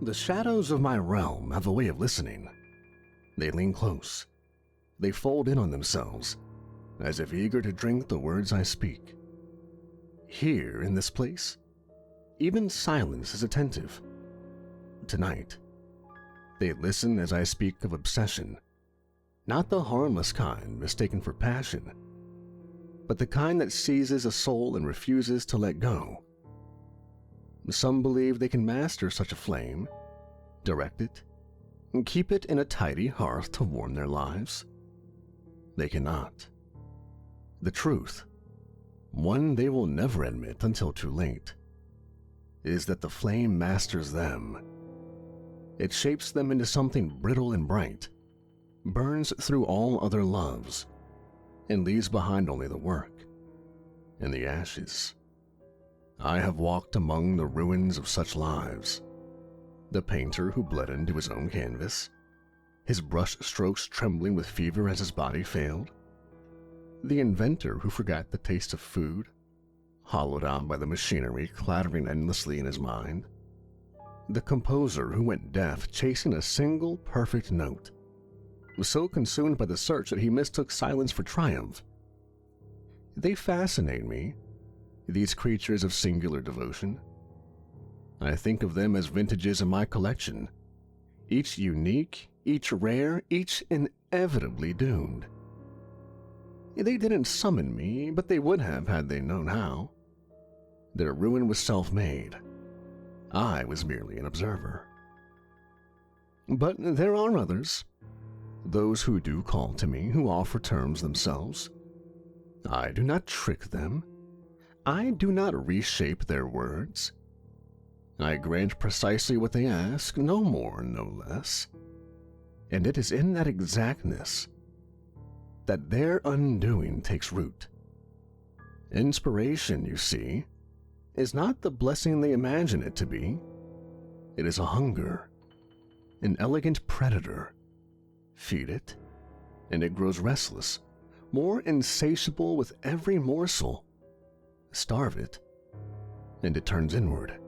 The shadows of my realm have a way of listening. They lean close. They fold in on themselves, as if eager to drink the words I speak. Here, in this place, even silence is attentive. Tonight, they listen as I speak of obsession, not the harmless kind mistaken for passion, but the kind that seizes a soul and refuses to let go. Some believe they can master such a flame, direct it, and keep it in a tidy hearth to warm their lives. They cannot. The truth, one they will never admit until too late, is that the flame masters them. It shapes them into something brittle and bright, burns through all other loves, and leaves behind only the work and the ashes. I have walked among the ruins of such lives. The painter who bled into his own canvas, his brush strokes trembling with fever as his body failed. The inventor who forgot the taste of food, hollowed out by the machinery clattering endlessly in his mind. The composer who went deaf chasing a single perfect note, was so consumed by the search that he mistook silence for triumph. They fascinate me, these creatures of singular devotion. I think of them as vintages in my collection, each unique, each rare, each inevitably doomed. They didn't summon me, but they would have had they known how. Their ruin was self-made. I was merely an observer. But there are others, those who do call to me, who offer terms themselves. I do not trick them. I do not reshape their words. I grant precisely what they ask, no more, no less. And it is in that exactness that their undoing takes root. Inspiration, you see, is not the blessing they imagine it to be. It is a hunger, an elegant predator. Feed it, and it grows restless, more insatiable with every morsel. Starve it, and it turns inward,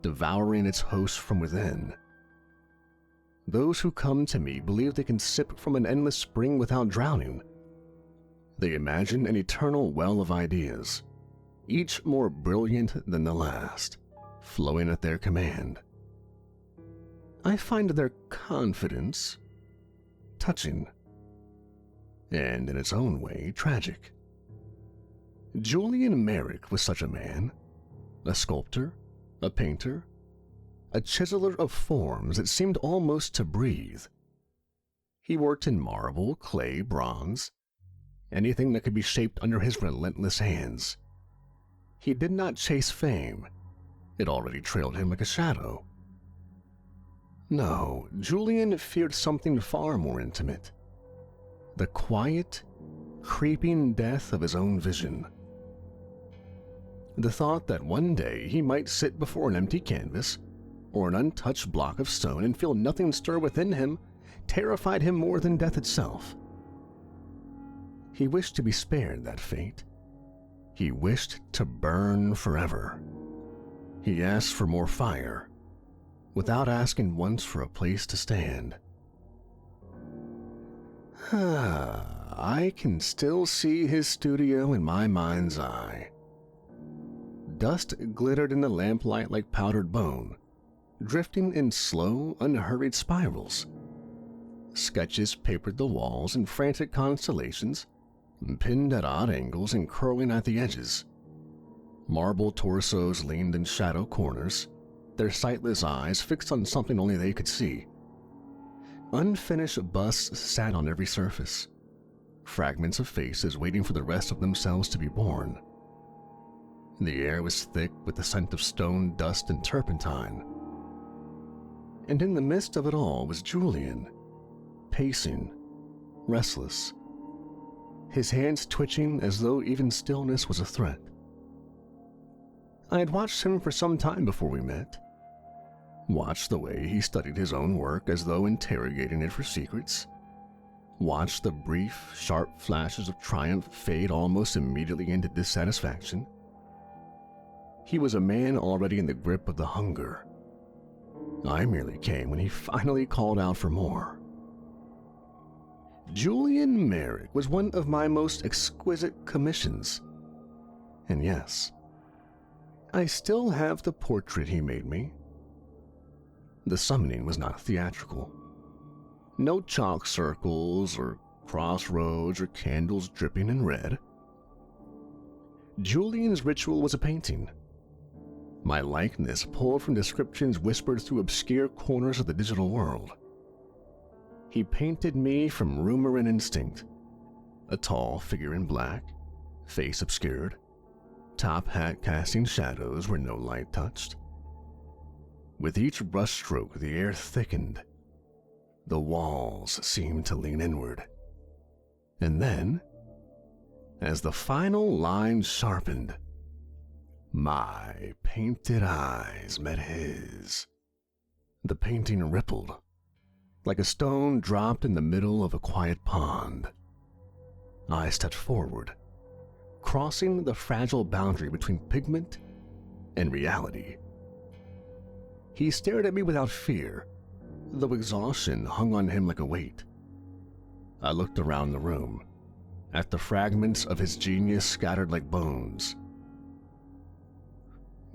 devouring its host from within. Those who come to me believe they can sip from an endless spring without drowning. They imagine an eternal well of ideas, each more brilliant than the last, flowing at their command. I find their confidence touching, and in its own way tragic. Julian Marek was such a man, a sculptor, a painter, a chiseler of forms that seemed almost to breathe. He worked in marble, clay, bronze, anything that could be shaped under his relentless hands. He did not chase fame. It already trailed him like a shadow. No, Julian feared something far more intimate. The quiet, creeping death of his own vision. The thought that one day he might sit before an empty canvas or an untouched block of stone and feel nothing stir within him terrified him more than death itself. He wished to be spared that fate. He wished to burn forever. He asked for more fire, without asking once for a place to stand. I can still see his studio in my mind's eye. Dust glittered in the lamplight like powdered bone, drifting in slow, unhurried spirals. Sketches papered the walls in frantic constellations, pinned at odd angles and curling at the edges. Marble torsos leaned in shadow corners, their sightless eyes fixed on something only they could see. Unfinished busts sat on every surface, fragments of faces waiting for the rest of themselves to be born. The air was thick with the scent of stone, dust, and turpentine. And in the midst of it all was Julian, pacing, restless, his hands twitching as though even stillness was a threat. I had watched him for some time before we met, watched the way he studied his own work as though interrogating it for secrets, watched the brief, sharp flashes of triumph fade almost immediately into dissatisfaction. He was a man already in the grip of the hunger, I merely came when he finally called out for more. Julian Marek was one of my most exquisite commissions. And yes, I still have the portrait he made me. The summoning was not theatrical. No chalk circles or crossroads or candles dripping in red. Julian's ritual was a painting. My likeness pulled from descriptions whispered through obscure corners of the digital world. He painted me from rumor and instinct. A tall figure in black, face obscured, top hat casting shadows where no light touched. With each brushstroke, the air thickened. The walls seemed to lean inward. And then, as the final line sharpened, my painted eyes met his. The painting rippled, like a stone dropped in the middle of a quiet pond. I stepped forward, crossing the fragile boundary between pigment and reality. He stared at me without fear, though exhaustion hung on him like a weight. I looked around the room, at the fragments of his genius scattered like bones.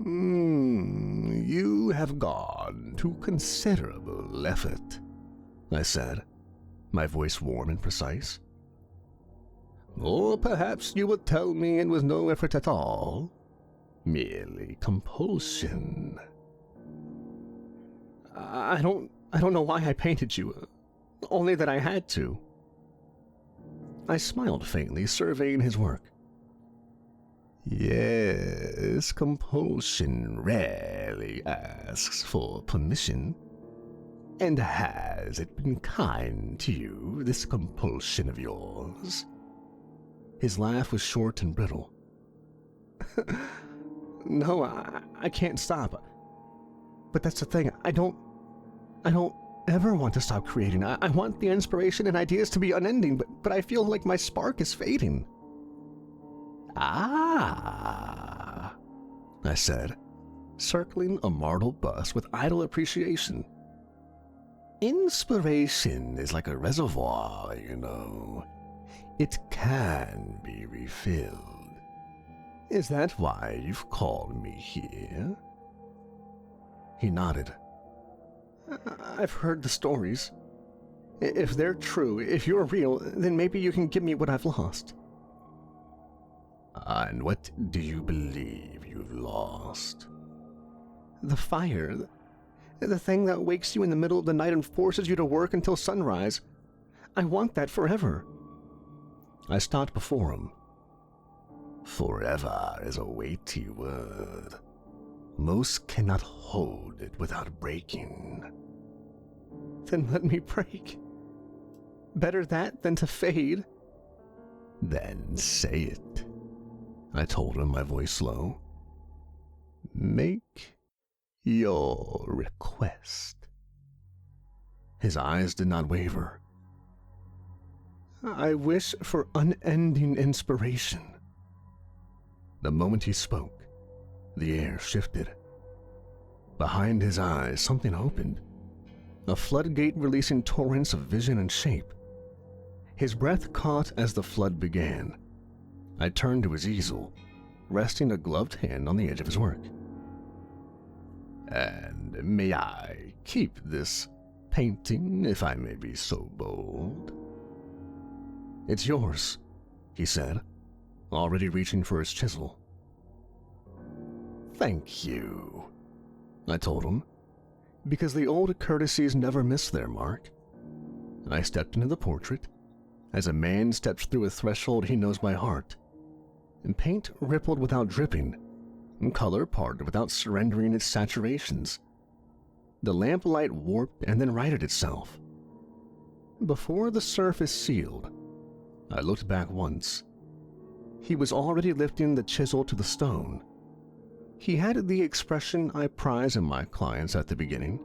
You have gone to considerable effort, I said, my voice warm and precise. Or perhaps you would tell me it was no effort at all, merely compulsion. I don't know why I painted you, only that I had to. I smiled faintly, surveying his work. Yes, compulsion rarely asks for permission. And has it been kind to you, this compulsion of yours? His laugh was short and brittle. No, I can't stop. But that's the thing, I don't ever want to stop creating. I want the inspiration and ideas to be unending, but I feel like my spark is fading. Ah, I said, circling a marble bust with idle appreciation. Inspiration is like a reservoir, you know. It can be refilled. Is that why you've called me here? He nodded. I've heard the stories. If they're true, if you're real, then maybe you can give me what I've lost. And what do you believe you've lost? The fire. The thing that wakes you in the middle of the night and forces you to work until sunrise. I want that forever. I stopped before him. Forever is a weighty word. Most cannot hold it without breaking. Then let me break. Better that than to fade. Then say it, I told him, my voice low. Make your request. His eyes did not waver. I wish for unending inspiration. The moment he spoke, the air shifted. Behind his eyes, something opened, a floodgate releasing torrents of vision and shape. His breath caught as the flood began. I turned to his easel, resting a gloved hand on the edge of his work. And may I keep this painting, if I may be so bold? It's yours, he said, already reaching for his chisel. Thank you, I told him, because the old courtesies never miss their mark. I stepped into the portrait, as a man steps through a threshold he knows by heart, and paint rippled without dripping, and color parted without surrendering its saturations. The lamplight warped and then righted itself. Before the surface sealed, I looked back once. He was already lifting the chisel to the stone. He had the expression I prize in my clients at the beginning.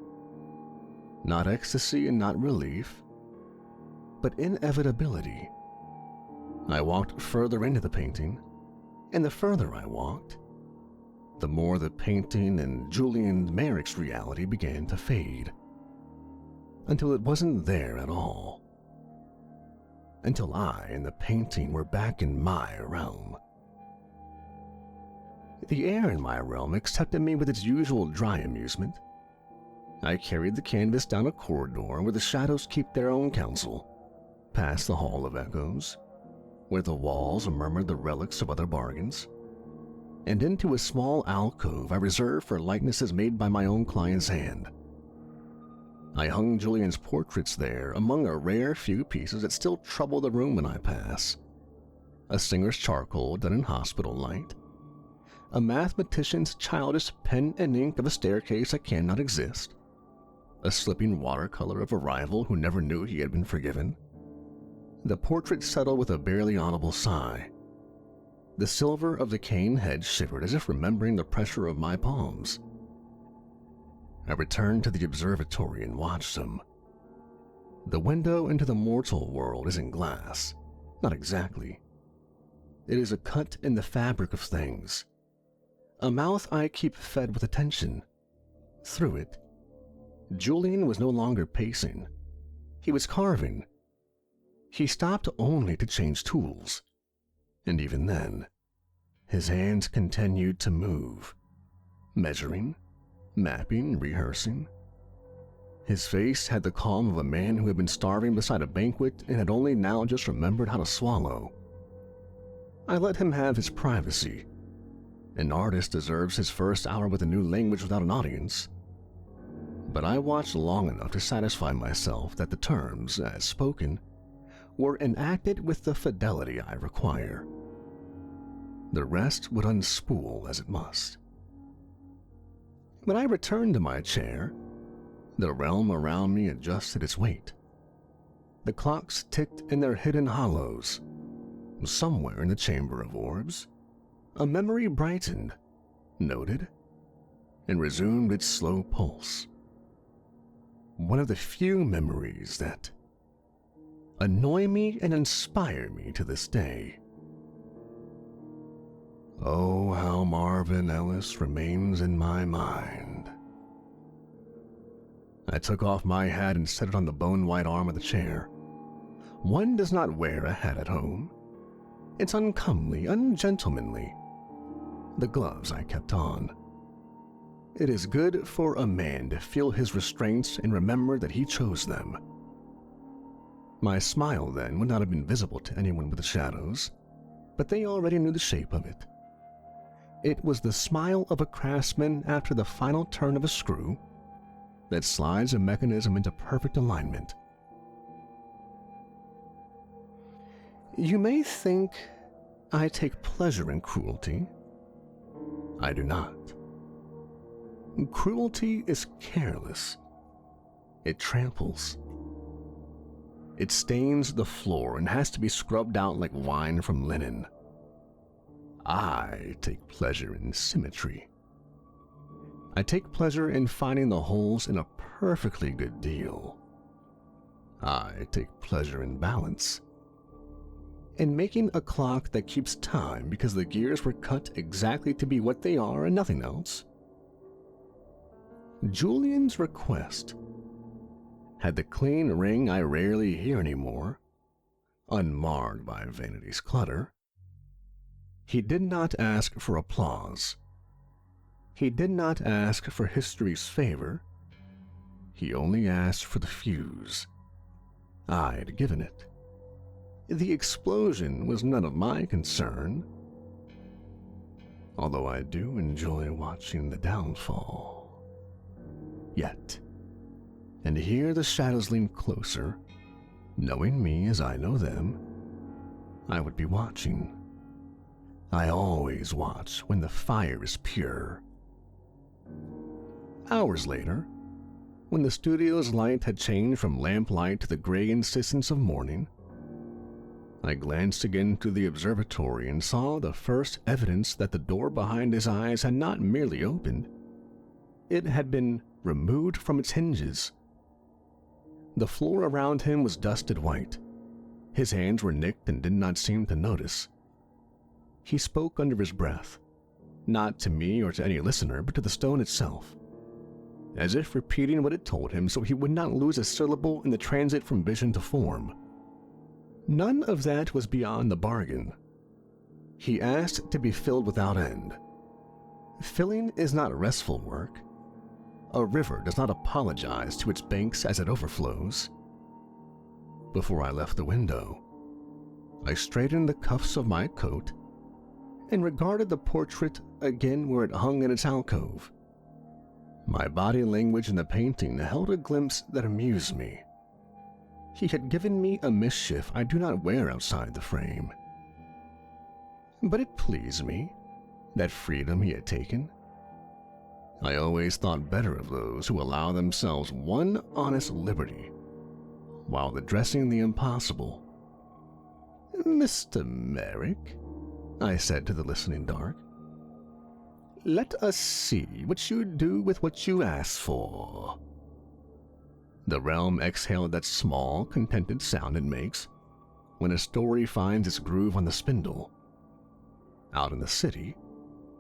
Not ecstasy and not relief, but inevitability. I walked further into the painting, and the further I walked, the more the painting and Julian Marek's reality began to fade, until it wasn't there at all. Until I and the painting were back in my realm. The air in my realm accepted me with its usual dry amusement. I carried the canvas down a corridor where the shadows keep their own counsel, past the Hall of Echoes, where the walls murmured the relics of other bargains, and into a small alcove I reserved for likenesses made by my own client's hand. I hung Julian's portraits there among a rare few pieces that still trouble the room when I pass. A singer's charcoal done in hospital light, a mathematician's childish pen and ink of a staircase that cannot exist, a slipping watercolor of a rival who never knew he had been forgiven. The portrait settled with a barely audible sigh. The silver of the cane head shivered as if remembering the pressure of my palms. I returned to the observatory and watched them. The window into the mortal world isn't glass, not exactly. It is a cut in the fabric of things, a mouth I keep fed with attention. Through it, Julian was no longer pacing. He was carving. He stopped only to change tools, and even then, his hands continued to move, measuring, mapping, rehearsing. His face had the calm of a man who had been starving beside a banquet and had only now just remembered how to swallow. I let him have his privacy. An artist deserves his first hour with a new language without an audience. But I watched long enough to satisfy myself that the terms, as spoken, were enacted with the fidelity I require. The rest would unspool as it must. When I returned to my chair, the realm around me adjusted its weight. The clocks ticked in their hidden hollows. Somewhere in the chamber of orbs, a memory brightened, noted, and resumed its slow pulse. One of the few memories that annoy me and inspire me to this day. Oh, how Marvin Ellis remains in my mind. I took off my hat and set it on the bone-white arm of the chair. One does not wear a hat at home. It's uncomely, ungentlemanly. The gloves I kept on. It is good for a man to feel his restraints and remember that he chose them. My smile then would not have been visible to anyone with the shadows, but they already knew the shape of it. It was the smile of a craftsman after the final turn of a screw that slides a mechanism into perfect alignment. You may think I take pleasure in cruelty. I do not. Cruelty is careless. It tramples. It stains the floor and has to be scrubbed out like wine from linen. I take pleasure in symmetry. I take pleasure in finding the holes in a perfectly good deal. I take pleasure in balance. In making a clock that keeps time because the gears were cut exactly to be what they are and nothing else. Julian's request had the clean ring I rarely hear anymore, unmarred by vanity's clutter. He did not ask for applause. He did not ask for history's favor. He only asked for the fuse. I had given it. The explosion was none of my concern, although I do enjoy watching the downfall. Yet, and here the shadows lean closer, knowing me as I know them, I would be watching. I always watch when the fire is pure. Hours later, when the studio's light had changed from lamplight to the gray insistence of morning, I glanced again through the observatory and saw the first evidence that the door behind his eyes had not merely opened. It had been removed from its hinges. The floor around him was dusted white. His hands were nicked and did not seem to notice. He spoke under his breath, not to me or to any listener, but to the stone itself, as if repeating what it told him so he would not lose a syllable in the transit from vision to form. None of that was beyond the bargain. He asked to be filled without end. Filling is not restful work. A river does not apologize to its banks as it overflows. Before I left the window, I straightened the cuffs of my coat and regarded the portrait again where it hung in its alcove. My body language in the painting held a glimpse that amused me. He had given me a mischief I do not wear outside the frame. But it pleased me, that freedom he had taken. I always thought better of those who allow themselves one honest liberty while addressing the impossible. "Mr. Marek," I said to the listening dark, "let us see what you do with what you ask for." The realm exhaled that small, contented sound it makes when a story finds its groove on the spindle. Out in the city,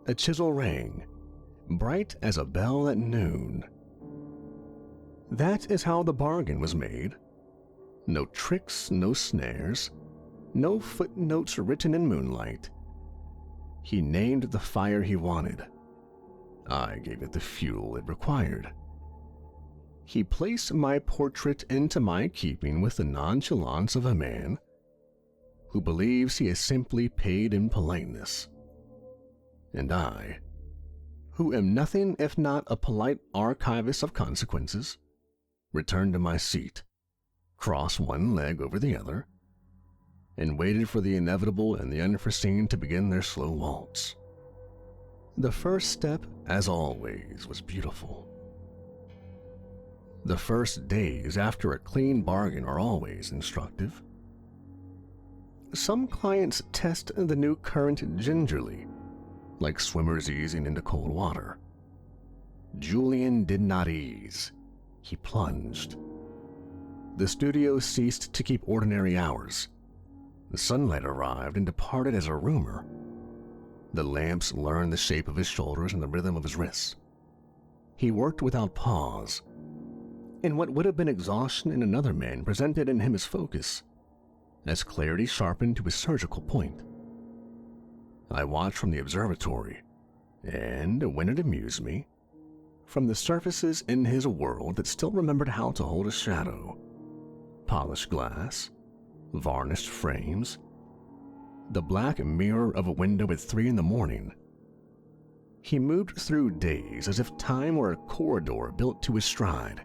a chisel rang, bright as a bell at noon. That is how the bargain was made. No tricks, no snares, no footnotes written in moonlight. He named the fire he wanted. I gave it the fuel it required. He placed my portrait into my keeping with the nonchalance of a man who believes he is simply paid in politeness. And I, who am nothing if not a polite archivist of consequences, returned to my seat, crossed one leg over the other, and waited for the inevitable and the unforeseen to begin their slow waltz. The first step, as always, was beautiful. The first days after a clean bargain are always instructive. Some clients test the new current gingerly, like swimmers easing into cold water. Julian did not ease. He plunged. The studio ceased to keep ordinary hours. The sunlight arrived and departed as a rumor. The lamps learned the shape of his shoulders and the rhythm of his wrists. He worked without pause, and what would have been exhaustion in another man presented in him as focus, as clarity sharpened to a surgical point. I watched from the observatory, and, when it amused me, from the surfaces in his world that still remembered how to hold a shadow, polished glass, varnished frames, the black mirror of a window at 3 a.m. He moved through days as if time were a corridor built to his stride.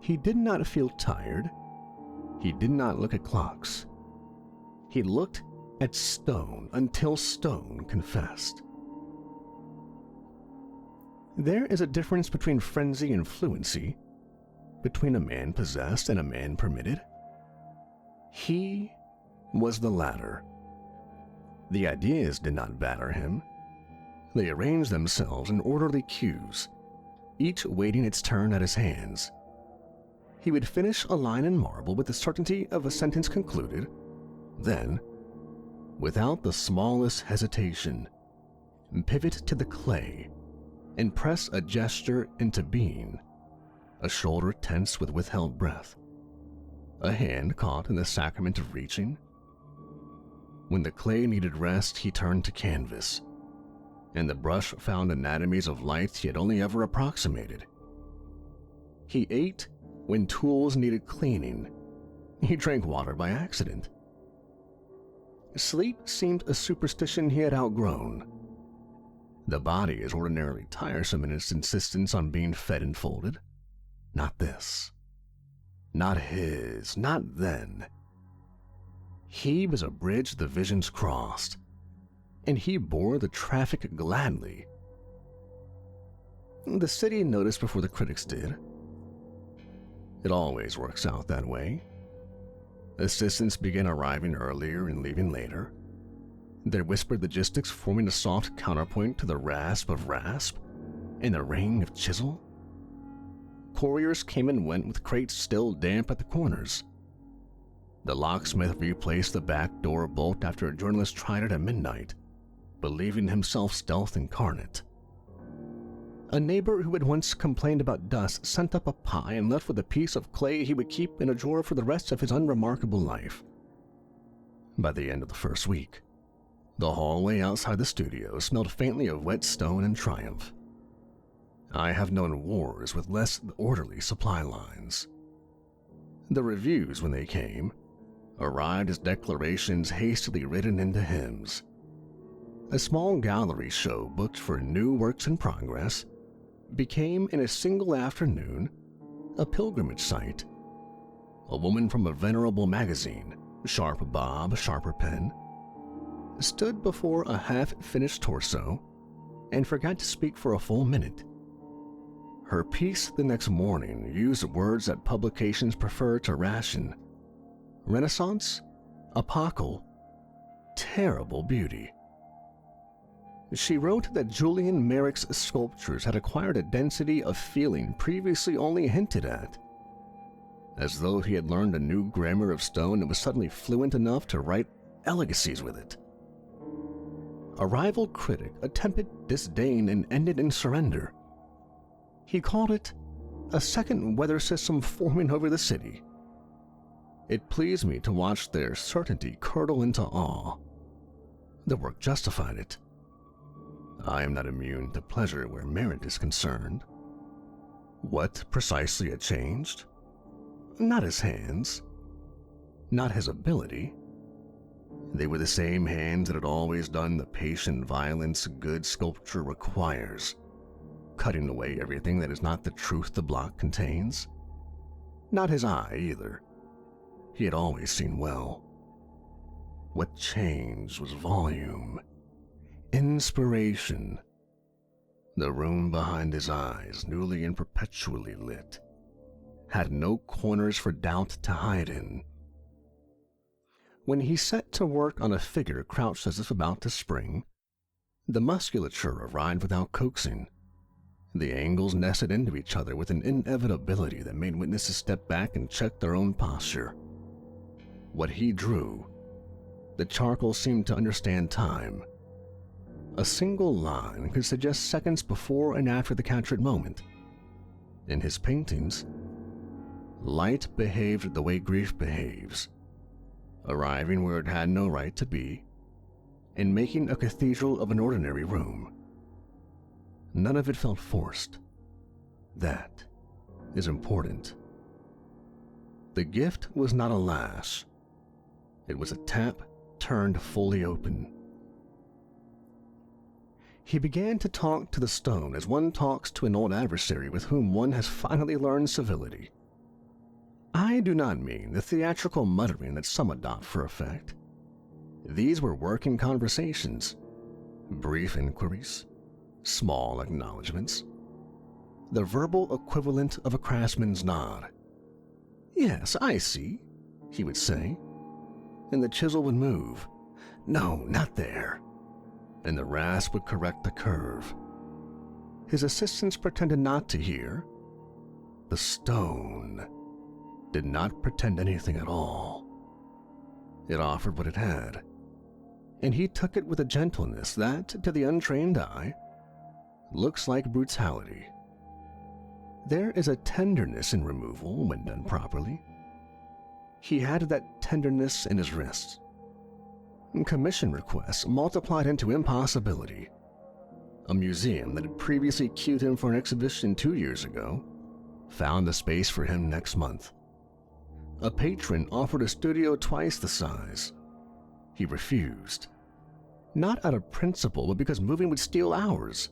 He did not feel tired. He did not look at clocks. He looked at stone until stone confessed. There is a difference between frenzy and fluency, between a man possessed and a man permitted. He was the latter. The ideas did not batter him. They arranged themselves in orderly queues, each waiting its turn at his hands. He would finish a line in marble with the certainty of a sentence concluded, then, without the smallest hesitation, pivot to the clay and press a gesture into being, a shoulder tense with withheld breath, a hand caught in the sacrament of reaching. When the clay needed rest, he turned to canvas, and the brush found anatomies of light he had only ever approximated. He ate when tools needed cleaning. He drank water by accident. Sleep seemed a superstition he had outgrown. The body is ordinarily tiresome in its insistence on being fed and folded. Not this. Not his. Not then. He was a bridge the visions crossed, and he bore the traffic gladly. The city noticed before the critics did. It always works out that way. Assistants began arriving earlier and leaving later, their whispered logistics forming a soft counterpoint to the rasp of rasp and the ring of chisel. Couriers came and went with crates still damp at the corners. The locksmith replaced the back door bolt after a journalist tried it at midnight. believing himself stealth incarnate. A neighbor who had once complained about dust sent up a pie and left with a piece of clay he would keep in a drawer for the rest of his unremarkable life. By the end of the first week, the hallway outside the studio smelled faintly of wet stone and triumph. I have known wars with less orderly supply lines. The reviews, when they came, arrived as declarations hastily written into hymns. A small gallery show booked for new works in progress became, in a single afternoon, a pilgrimage site. A woman from a venerable magazine, Sharp Bob, Sharper Pen, stood before a half-finished torso and forgot to speak for a full minute. Her piece the next morning used words that publications prefer to ration: Renaissance, epochal, terrible beauty. She wrote that Julian Marek's sculptures had acquired a density of feeling previously only hinted at, as though he had learned a new grammar of stone and was suddenly fluent enough to write elegiacies with it. A rival critic attempted disdain and ended in surrender. He called it a second weather system forming over the city. It pleased me to watch their certainty curdle into awe. The work justified it. I am not immune to pleasure where merit is concerned. What precisely had changed? Not his hands. Not his ability. They were the same hands that had always done the patient violence good sculpture requires, cutting away everything that is not the truth the block contains. Not his eye, either. He had always seen well. What changed was volume. Inspiration. The room behind his eyes, newly and perpetually lit, had no corners for doubt to hide in. When he set to work on a figure crouched as if about to spring, the musculature arrived without coaxing. The angles nested into each other with an inevitability that made witnesses step back and check their own posture. What he drew, the charcoal seemed to understand time. A single line could suggest seconds before and after the captured moment. In his paintings, light behaved the way grief behaves, arriving where it had no right to be, and making a cathedral of an ordinary room. None of it felt forced. That is important. The gift was not a lash. It was a tap turned fully open. He began to talk to the stone as one talks to an old adversary with whom one has finally learned civility. I do not mean the theatrical muttering that some adopt for effect. These were working conversations, brief inquiries, small acknowledgments, the verbal equivalent of a craftsman's nod. "Yes, I see," he would say, and the chisel would move. "No, not there," and the rasp would correct the curve. His assistants pretended not to hear. The stone did not pretend anything at all. It offered what it had, and he took it with a gentleness that, to the untrained eye, looks like brutality. There is a tenderness in removal when done properly. He had that tenderness in his wrists. Commission requests multiplied into impossibility. A museum that had previously queued him for an exhibition 2 years ago found a space for him next month. A patron offered a studio twice the size. He refused. Not out of principle, but because moving would steal hours.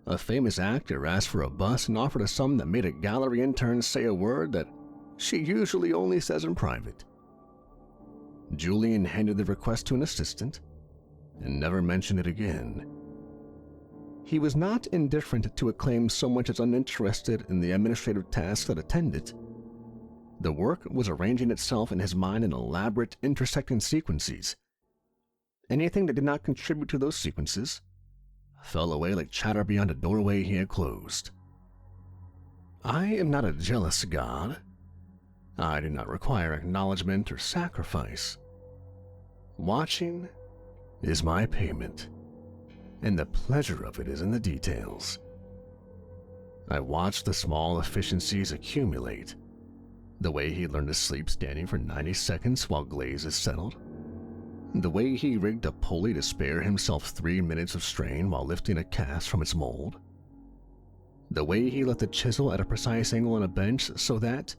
A famous actor asked for a bus and offered a sum that made a gallery intern say a word that she usually only says in private. Julian handed the request to an assistant and never mentioned it again. He was not indifferent to acclaim so much as uninterested in the administrative tasks that attend it. The work was arranging itself in his mind in elaborate intersecting sequences. Anything that did not contribute to those sequences fell away like chatter beyond a doorway he had closed. I am not a jealous god. I do not require acknowledgement or sacrifice. Watching is my payment. and the pleasure of it is in the details. I watched the small efficiencies accumulate. The way he learned to sleep standing for 90 seconds while glaze is settled. The way he rigged a pulley to spare himself 3 minutes of strain while lifting a cast from its mold. The way he left the chisel at a precise angle on a bench so that,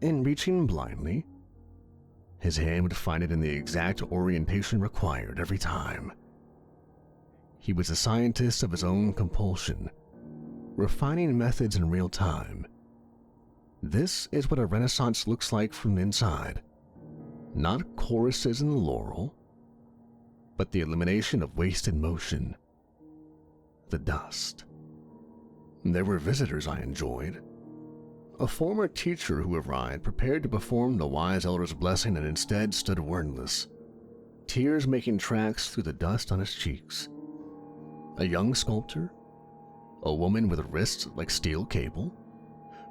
in reaching blindly, his hand would find it in the exact orientation required every time. He was a scientist of his own compulsion, refining methods in real time. This is what a renaissance looks like from the inside. Not choruses in the laurel, but the elimination of wasted motion. The dust. There were visitors I enjoyed. A former teacher who arrived prepared to perform the wise elder's blessing and instead stood wordless, tears making tracks through the dust on his cheeks. A young sculptor, a woman with wrists like steel cable,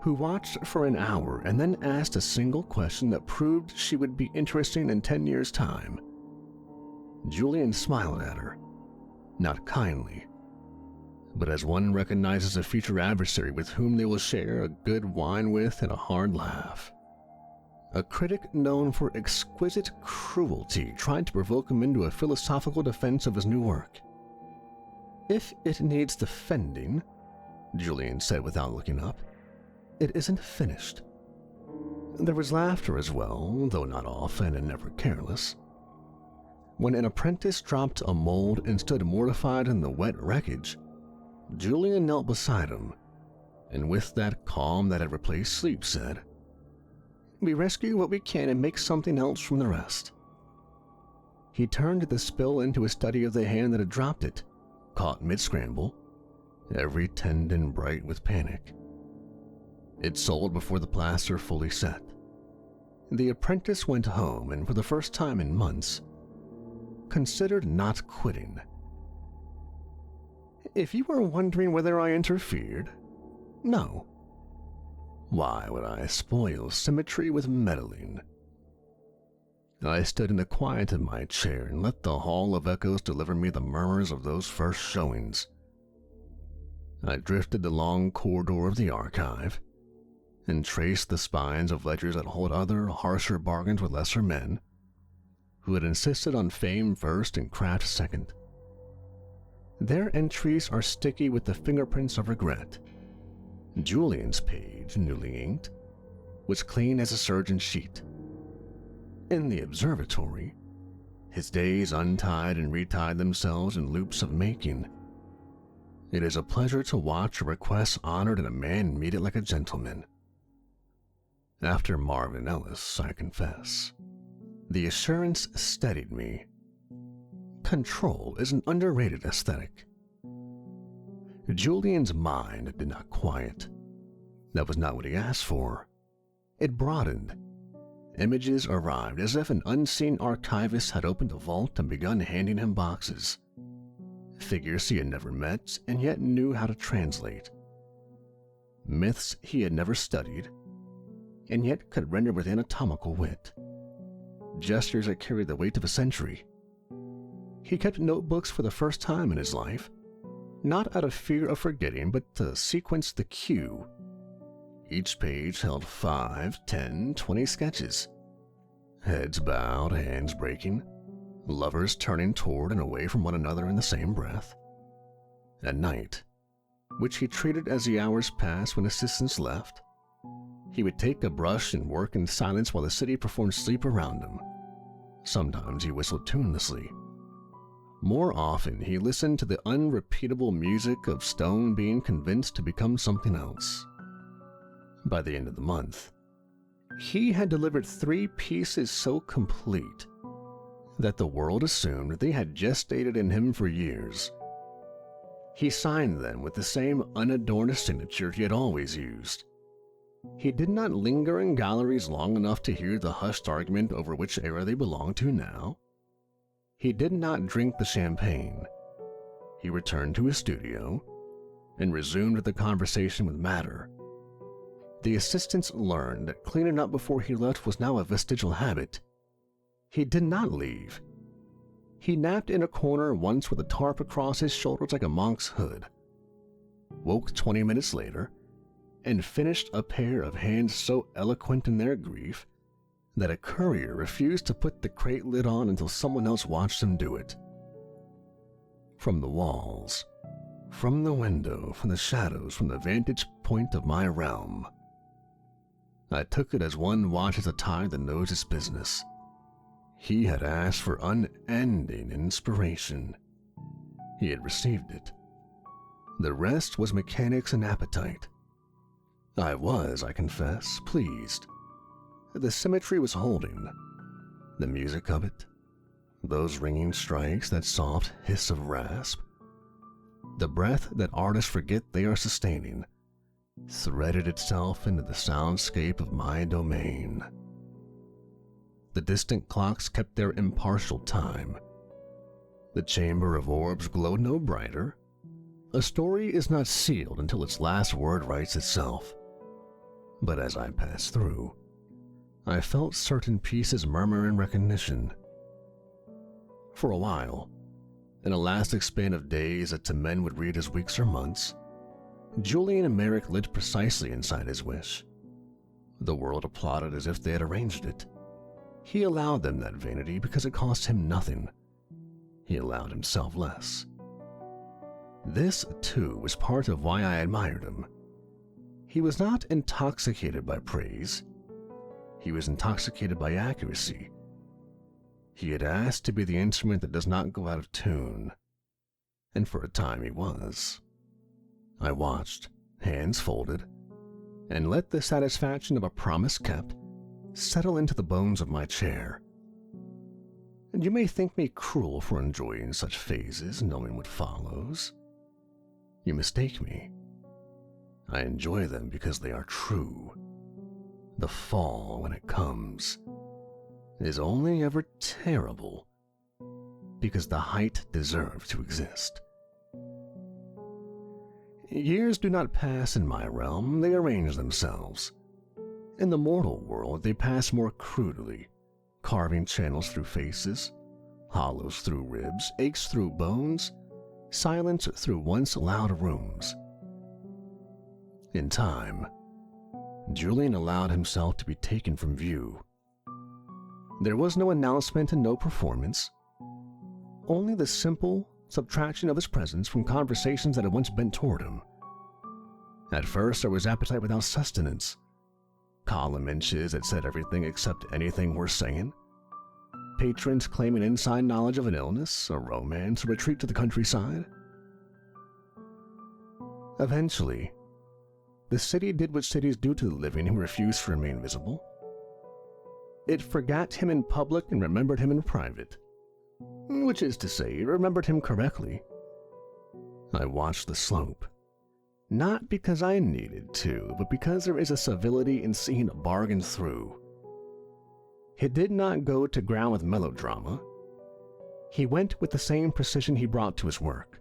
who watched for an hour and then asked a single question that proved she would be interesting in 10 years' time. Julian smiled at her, not kindly, but as one recognizes a future adversary with whom they will share a good wine with and a hard laugh. A critic known for exquisite cruelty tried to provoke him into a philosophical defense of his new work. "If it needs defending," Julian said without looking up, "it isn't finished." There was laughter as well, though not often and never careless. When an apprentice dropped a mold and stood mortified in the wet wreckage, Julian knelt beside him, and with that calm that had replaced sleep said, "We rescue what we can and make something else from the rest." He turned the spill into a study of the hand that had dropped it, caught mid-scramble, every tendon bright with panic. It sold before the plaster fully set. The apprentice went home and for the first time in months, considered not quitting. If you were wondering whether I interfered, no. Why would I spoil symmetry with meddling? I stood in the quiet of my chair and let the hall of echoes deliver me the murmurs of those first showings. I drifted the long corridor of the archive and traced the spines of ledgers that hold other, harsher bargains with lesser men who had insisted on fame first and craft second. Their entries are sticky with the fingerprints of regret. Julian's page, newly inked, was clean as a surgeon's sheet. In the observatory, his days untied and retied themselves in loops of making. It is a pleasure to watch a request honored and a man meet it like a gentleman. After Marvin Ellis, I confess, the assurance steadied me. Control is an underrated aesthetic. Julian's mind did not quiet. That was not what he asked for. It broadened. Images arrived as if an unseen archivist had opened a vault and begun handing him boxes. Figures he had never met and yet knew how to translate. Myths he had never studied and yet could render with anatomical wit. Gestures that carried the weight of a century. He kept notebooks for the first time in his life, not out of fear of forgetting, but to sequence the cue. Each page held 5, 10, 20 sketches. Heads bowed, hands breaking, lovers turning toward and away from one another in the same breath. At night, which he treated as the hours passed when assistants left, he would take a brush and work in silence while the city performed sleep around him. Sometimes he whistled tunelessly. More often, he listened to the unrepeatable music of stone being convinced to become something else. By the end of the month, he had delivered 3 pieces so complete that the world assumed they had gestated in him for years. He signed them with the same unadorned signature he had always used. He did not linger in galleries long enough to hear the hushed argument over which era they belonged to now. He did not drink the champagne. He returned to his studio and resumed the conversation with matter. The assistants learned that cleaning up before he left was now a vestigial habit. He did not leave. He napped in a corner once with a tarp across his shoulders like a monk's hood, woke 20 minutes later, and finished a pair of hands so eloquent in their grief that a courier refused to put the crate lid on until someone else watched him do it. From the walls, from the window, from the shadows, from the vantage point of my realm, I took it as one watches a tide that knows its business. He had asked for unending inspiration. He had received it. The rest was mechanics and appetite. I was, I confess, pleased. The symmetry was holding. The music of it, those ringing strikes, that soft hiss of rasp, the breath that artists forget they are sustaining, threaded itself into the soundscape of my domain. The distant clocks kept their impartial time. The chamber of orbs glowed no brighter. A story is not sealed until its last word writes itself. But as I passed through, I felt certain pieces murmur in recognition. For a while, an elastic span of days that to men would read as weeks or months, Julian and Marek lived precisely inside his wish. The world applauded as if they had arranged it. He allowed them that vanity because it cost him nothing. He allowed himself less. This, too, was part of why I admired him. He was not intoxicated by praise. He was intoxicated by accuracy. He had asked to be the instrument that does not go out of tune, and for a time he was. I watched, hands folded, and let the satisfaction of a promise kept settle into the bones of my chair. And you may think me cruel for enjoying such phases, knowing what follows. You mistake me. I enjoy them because they are true. The fall, when it comes, is only ever terrible because the height deserves to exist. Years do not pass in my realm, they arrange themselves. In the mortal world, they pass more crudely, carving channels through faces, hollows through ribs, aches through bones, silence through once loud rooms. In time, Julian allowed himself to be taken from view. There was no announcement and no performance, only the simple subtraction of his presence from conversations that had once bent toward him. At first, there was appetite without sustenance, column inches that said everything except anything worth saying, patrons claiming inside knowledge of an illness, a romance, a retreat to the countryside. Eventually, the city did what cities do to the living who refuse to remain visible. It forgot him in public and remembered him in private, which is to say, it remembered him correctly. I watched the slope, not because I needed to, but because there is a civility in seeing a bargain through. He did not go to ground with melodrama. He went with the same precision he brought to his work,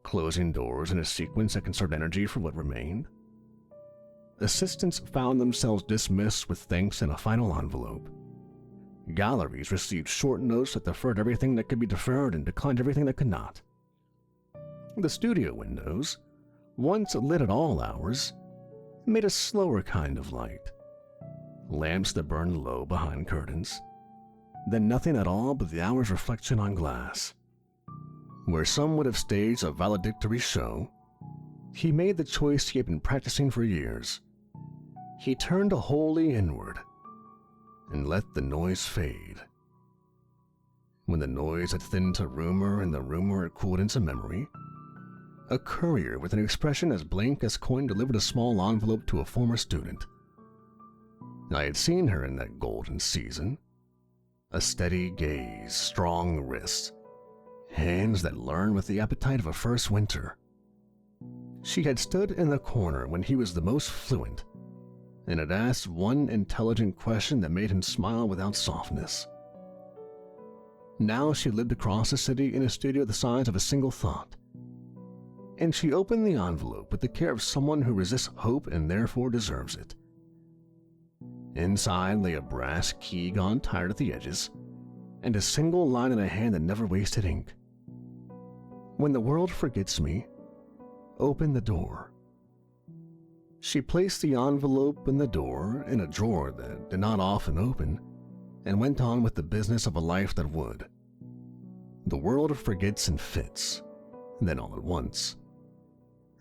closing doors in a sequence that conserved energy for what remained. Assistants found themselves dismissed with thanks and a final envelope. Galleries received short notes that deferred everything that could be deferred and declined everything that could not. The studio windows, once lit at all hours, made a slower kind of light. Lamps that burned low behind curtains, then nothing at all but the hour's reflection on glass. Where some would have staged a valedictory show, he made the choice he had been practicing for years. He turned wholly inward and let the noise fade. When the noise had thinned to rumor and the rumor had cooled into memory, a courier with an expression as blank as coin delivered a small envelope to a former student. I had seen her in that golden season. A steady gaze, strong wrists, hands that learned with the appetite of a first winter. She had stood in the corner when he was the most fluent, and had asked one intelligent question that made him smile without softness. Now she lived across the city in a studio the size of a single thought, and she opened the envelope with the care of someone who resists hope and therefore deserves it. Inside lay a brass key gone tired at the edges, and a single line in a hand that never wasted ink. When the world forgets me, open the door. She placed the envelope in the door in a drawer that did not often open, and went on with the business of a life that would. The world forgets and fits, then all at once.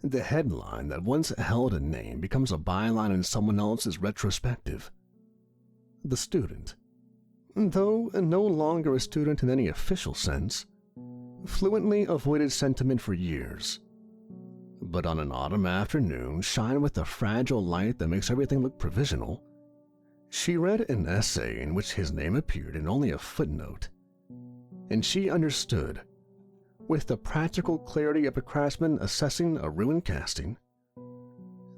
The headline that once held a name becomes a byline in someone else's retrospective. The student, though no longer a student in any official sense, fluently avoided sentiment for years, but on an autumn afternoon, shine with the fragile light that makes everything look provisional, she read an essay in which his name appeared in only a footnote, and she understood, with the practical clarity of a craftsman assessing a ruined casting,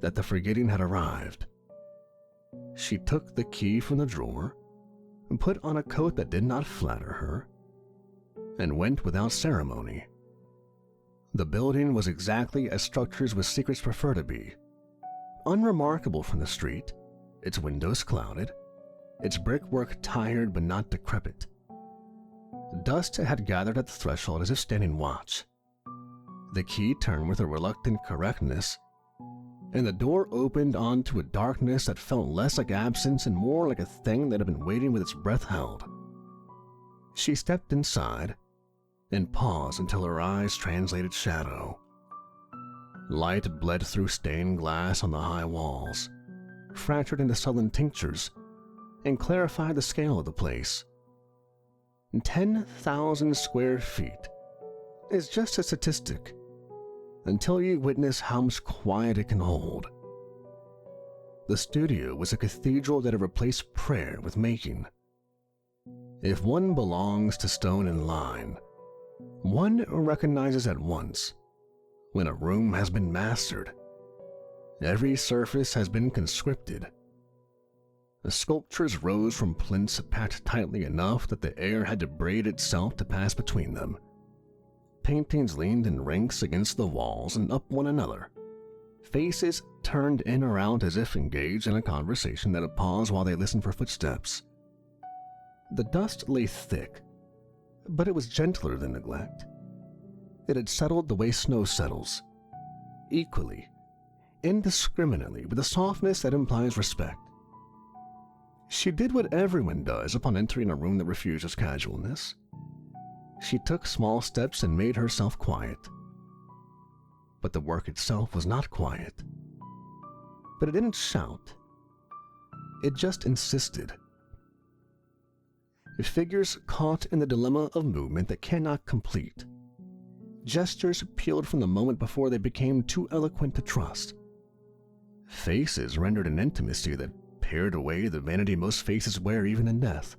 that the forgetting had arrived. She took the key from the drawer and put on a coat that did not flatter her, and went without ceremony. The building was exactly as structures with secrets prefer to be, unremarkable from the street, its windows clouded, its brickwork tired but not decrepit. Dust had gathered at the threshold as if standing watch. The key turned with a reluctant correctness, and the door opened onto a darkness that felt less like absence and more like a thing that had been waiting with its breath held. She stepped inside and paused until her eyes translated shadow. Light bled through stained glass on the high walls, fractured into sullen tinctures, and clarified the scale of the place. 10,000 square feet is just a statistic until you witness how much quiet it can hold. The studio was a cathedral that had replaced prayer with making. If one belongs to stone and line, one recognizes at once when a room has been mastered. Every surface has been conscripted. The sculptures rose from plinths packed tightly enough that the air had to braid itself to pass between them. Paintings leaned in ranks against the walls and up one another. Faces turned in or out as if engaged in a conversation that had paused while they listened for footsteps. The dust lay thick, but it was gentler than neglect. It had settled the way snow settles, equally, indiscriminately, with a softness that implies respect. She did what everyone does upon entering a room that refuses casualness. She took small steps and made herself quiet. But the work itself was not quiet. But it didn't shout. It just insisted. Figures caught in the dilemma of movement that cannot complete. Gestures peeled from the moment before they became too eloquent to trust. Faces rendered an intimacy that pared away the vanity most faces wear even in death.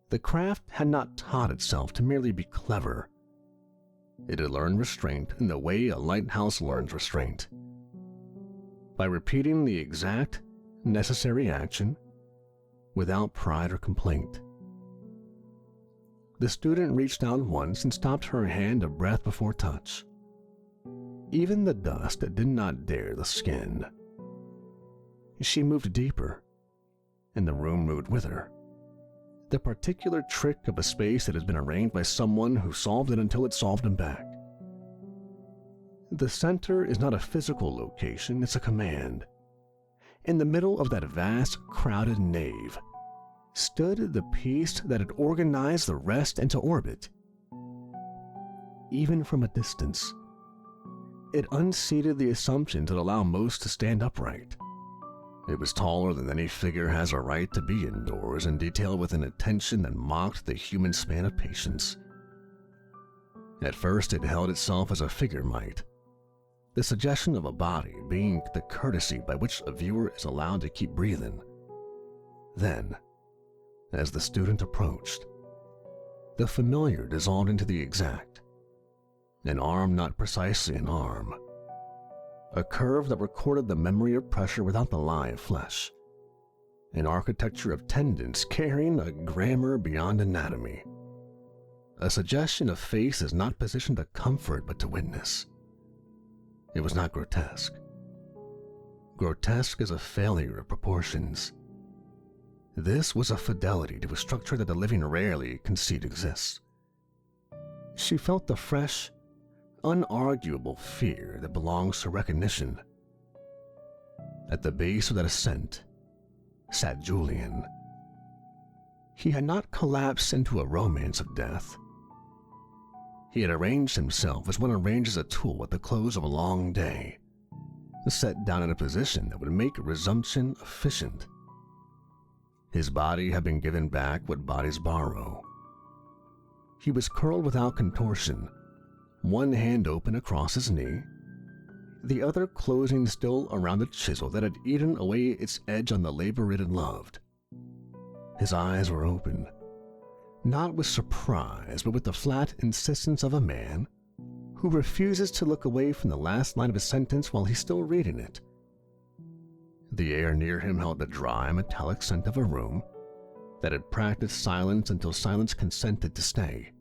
The craft had not taught itself to merely be clever. It had learned restraint in the way a lighthouse learns restraint. By repeating the exact, necessary action without pride or complaint. The student reached out once and stopped her hand a breath before touch. Even the dust did not dare the skin. She moved deeper, and the room moved with her. The particular trick of a space that has been arranged by someone who solved it until it solved him back. The center is not a physical location, it's a command. In the middle of that vast, crowded nave stood the piece that had organized the rest into orbit. Even from a distance, it unseated the assumptions that allow most to stand upright. It was taller than any figure has a right to be indoors and detailed with an attention that mocked the human span of patience. At first, it held itself as a figure might, the suggestion of a body being the courtesy by which a viewer is allowed to keep breathing. Then, as the student approached, the familiar dissolved into the exact, an arm not precisely an arm, a curve that recorded the memory of pressure without the lie of flesh, an architecture of tendons carrying a grammar beyond anatomy, a suggestion of face is not positioned to comfort but to witness. It was not grotesque. Grotesque is a failure of proportions. This was a fidelity to a structure that the living rarely concede exists. She felt the fresh, unarguable fear that belongs to recognition. At the base of that ascent sat Julian. He had not collapsed into a romance of death. He had arranged himself as one arranges a tool at the close of a long day, set down in a position that would make resumption efficient. His body had been given back what bodies borrow. He was curled without contortion, one hand open across his knee, the other closing still around the chisel that had eaten away its edge on the labor it had loved. His eyes were open, not with surprise, but with the flat insistence of a man who refuses to look away from the last line of a sentence while he's still reading it. The air near him held the dry, metallic scent of a room that had practiced silence until silence consented to stay.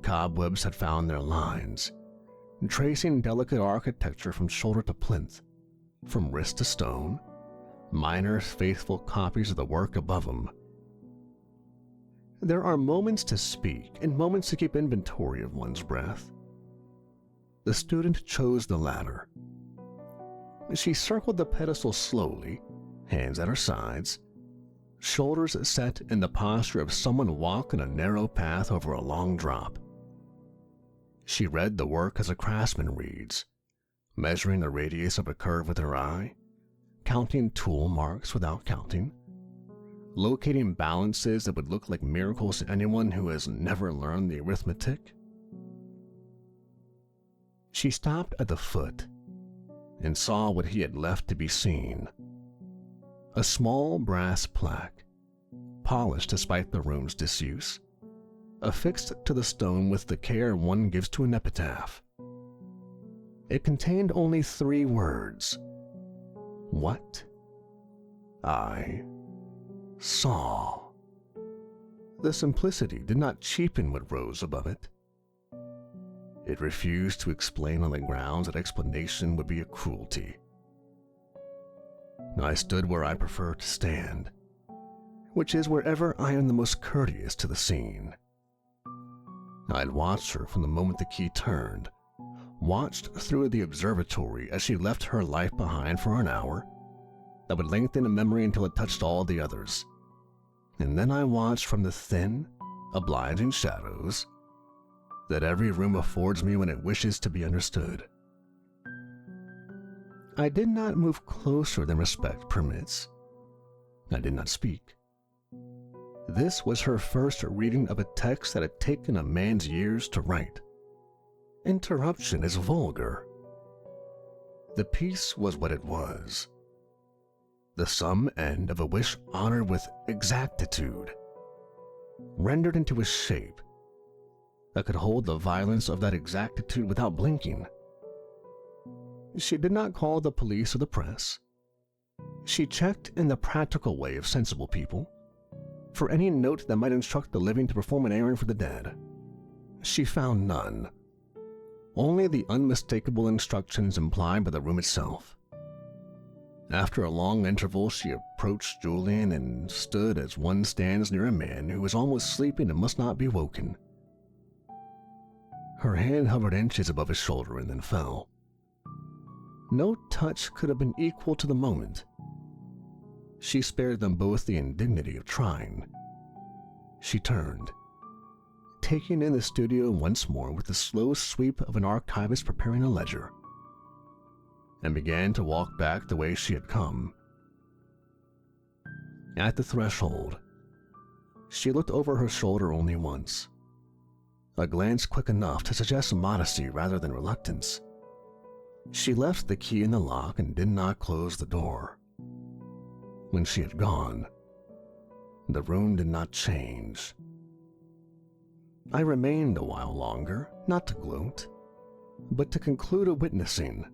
Cobwebs had found their lines, tracing delicate architecture from shoulder to plinth, from wrist to stone, minor faithful copies of the work above them. There are moments to speak and moments to keep inventory of one's breath. The student chose the latter. She circled the pedestal slowly, hands at her sides, shoulders set in the posture of someone walking a narrow path over a long drop. She read the work as a craftsman reads, measuring the radius of a curve with her eye, counting tool marks without counting, locating balances that would look like miracles to anyone who has never learned the arithmetic. She stopped at the foot and saw what he had left to be seen. A small brass plaque, polished despite the room's disuse, affixed to the stone with the care one gives to an epitaph. It contained only 3 words. What I saw. The simplicity did not cheapen what rose above it. It refused to explain on the grounds that explanation would be a cruelty. I stood where I prefer to stand, which is wherever I am the most courteous to the scene. I'd watched her from the moment the key turned, watched through the observatory as she left her life behind for an hour that would lengthen a memory until it touched all the others. And then I watched from the thin, obliging shadows that every room affords me when it wishes to be understood. I did not move closer than respect permits. I did not speak. This was her first reading of a text that had taken a man's years to write. Interruption is vulgar. The piece was what it was. The sum end of a wish honored with exactitude, rendered into a shape that could hold the violence of that exactitude without blinking. She did not call the police or the press. She checked in the practical way of sensible people for any note that might instruct the living to perform an errand for the dead. She found none, only the unmistakable instructions implied by the room itself. After a long interval, she approached Julian and stood as one stands near a man who is almost sleeping and must not be woken. Her hand hovered inches above his shoulder and then fell. No touch could have been equal to the moment. She spared them both the indignity of trying. She turned, taking in the studio once more with the slow sweep of an archivist preparing a ledger, and began to walk back the way she had come. At the threshold, she looked over her shoulder only once, a glance quick enough to suggest modesty rather than reluctance. She left the key in the lock and did not close the door. When she had gone, the room did not change. I remained a while longer, not to gloat, but to conclude a witnessing.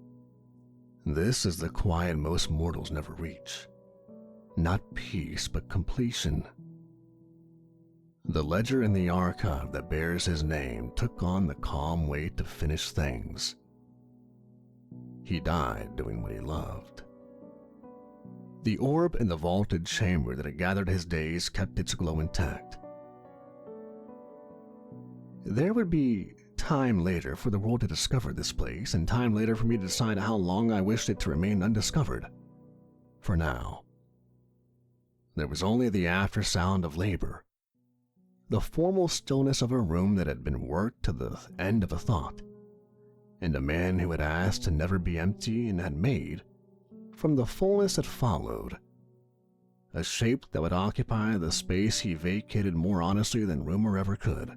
This is the quiet most mortals never reach. Not peace, but completion. The ledger in the archive that bears his name took on the calm weight to finish things. He died doing what he loved. The orb in the vaulted chamber that had gathered his days kept its glow intact. There would be time later for the world to discover this place, and time later for me to decide how long I wished it to remain undiscovered. For now, there was only the after sound of labor, the formal stillness of a room that had been worked to the end of a thought, and a man who had asked to never be empty and had made, from the fullness that followed, a shape that would occupy the space he vacated more honestly than rumor ever could.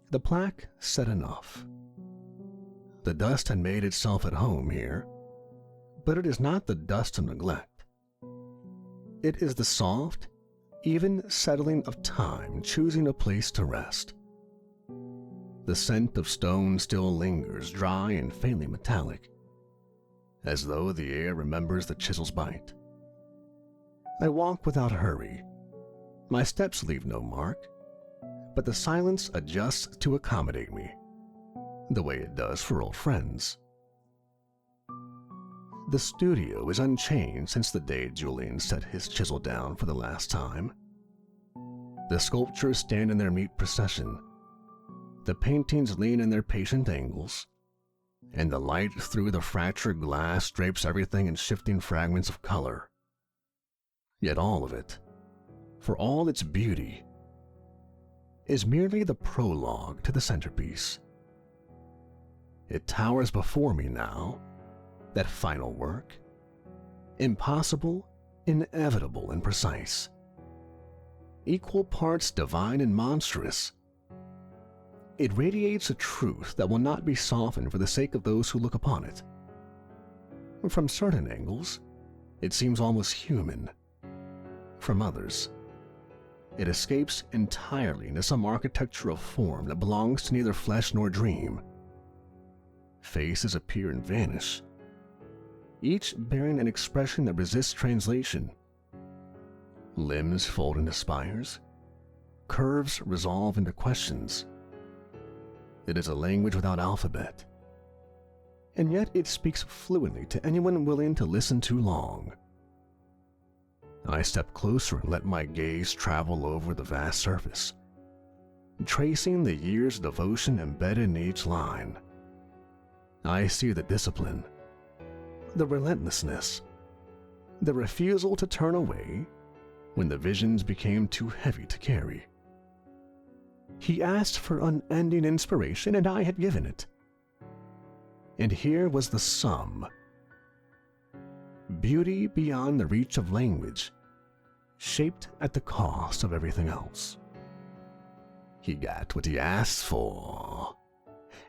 The plaque said enough. The dust had made itself at home here, but it is not the dust of neglect. It is the soft, even settling of time choosing a place to rest. The scent of stone still lingers, dry and faintly metallic, as though the air remembers the chisel's bite. I walk without hurry. My steps leave no mark, but the silence adjusts to accommodate me, the way it does for old friends. The studio is unchanged since the day Julian set his chisel down for the last time. The sculptures stand in their neat procession, the paintings lean in their patient angles, and the light through the fractured glass drapes everything in shifting fragments of color. Yet all of it, for all its beauty, is merely the prologue to the centerpiece. It towers before me now, that final work, impossible, inevitable, and precise, equal parts divine and monstrous. It radiates a truth that will not be softened for the sake of those who look upon it. From certain angles, it seems almost human. From others, it escapes entirely into some architecture of form that belongs to neither flesh nor dream. Faces appear and vanish, each bearing an expression that resists translation. Limbs fold into spires, curves resolve into questions. It is a language without alphabet, and yet it speaks fluently to anyone willing to listen too long. I step closer and let my gaze travel over the vast surface, tracing the years of devotion embedded in each line. I see the discipline, the relentlessness, the refusal to turn away when the visions became too heavy to carry. He asked for unending inspiration, and I had given it. And here was the sum: beauty beyond the reach of language, shaped at the cost of everything else. He got what he asked for,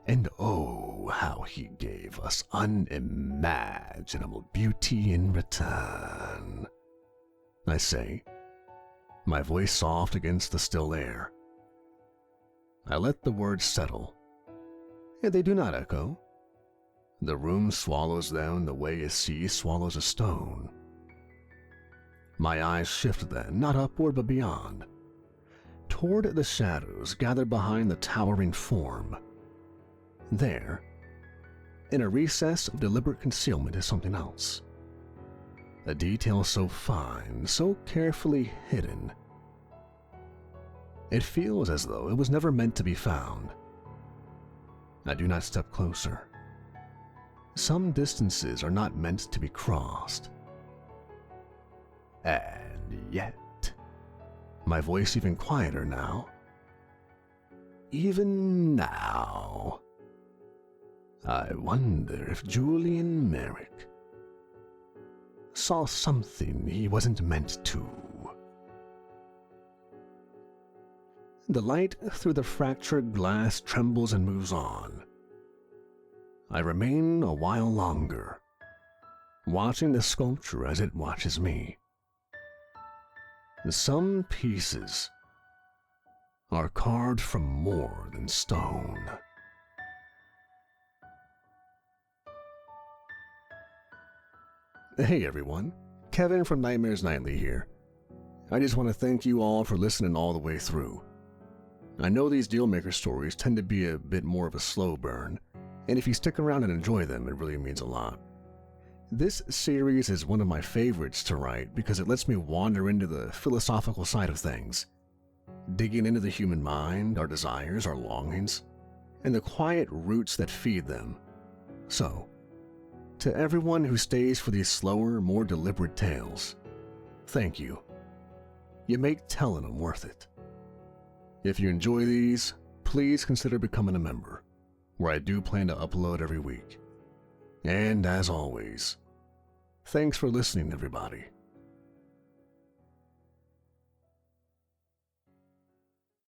and oh, how he gave us unimaginable beauty in return. I say, my voice soft against the still air. I let the words settle, and they do not echo. The room swallows them the way a sea swallows a stone. My eyes shift then, not upward but beyond, toward the shadows gathered behind the towering form. There, in a recess of deliberate concealment, is something else. A detail so fine, so carefully hidden. It feels as though it was never meant to be found. I do not step closer. Some distances are not meant to be crossed. And yet, my voice even quieter now. Even now, I wonder if Julian Marek saw something he wasn't meant to. The light through the fractured glass trembles and moves on. I remain a while longer, watching the sculpture as it watches me. Some pieces are carved from more than stone. Hey everyone, Kevin from Nightmares Nightly here. I just want to thank you all for listening all the way through. I know these Dealmaker stories tend to be a bit more of a slow burn, and if you stick around and enjoy them, it really means a lot. This series is one of my favorites to write because it lets me wander into the philosophical side of things, digging into the human mind, our desires, our longings, and the quiet roots that feed them. So, to everyone who stays for these slower, more deliberate tales, thank you. You make telling them worth it. If you enjoy these, please consider becoming a member, where I do plan to upload every week. And as always, thanks for listening, everybody.